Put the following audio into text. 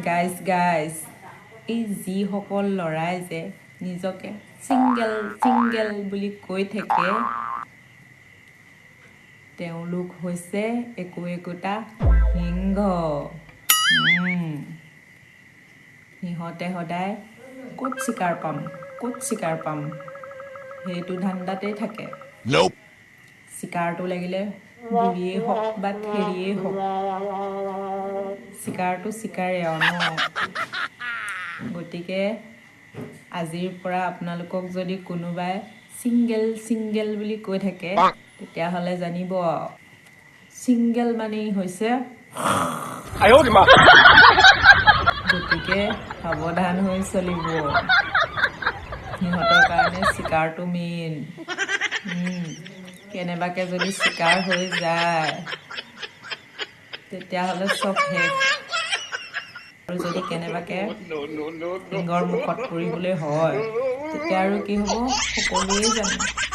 guys এই যিসকল ল'ৰাই যে নিজকে চিংগেল চিংগেল বুলি কৈ থাকে তেওঁলোক হৈছে একোটা সিংহ সিহঁতে সদায় ক'ত চিকাৰ পাম সেইটো ধান্দাতেই থাকে চিকাৰটো লাগিলে বুঢ়ীয়ে হওক বা থেৰিয়ে হওক চিকাৰটো চিকাৰে ন গতিকে আজিৰ পৰা আপোনালোকক যদি কোনোবাই চিংগেল বুলি কৈ থাকে তেতিয়াহ'লে জানিব চিংগেল মানেই হৈছে গতিকে সাৱধান হৈ চলিব সিহঁতৰ কাৰণে চিকাৰটো মেইন কেনেবাকে যদি চিকাৰ হৈ যায় তেতিয়াহ'লে চব শেষ আৰু যদি কেনেবাকে সিংহৰ মুখত পৰিবলৈ হয় তেতিয়া আৰু কি হ'ব সকলোৱে জানে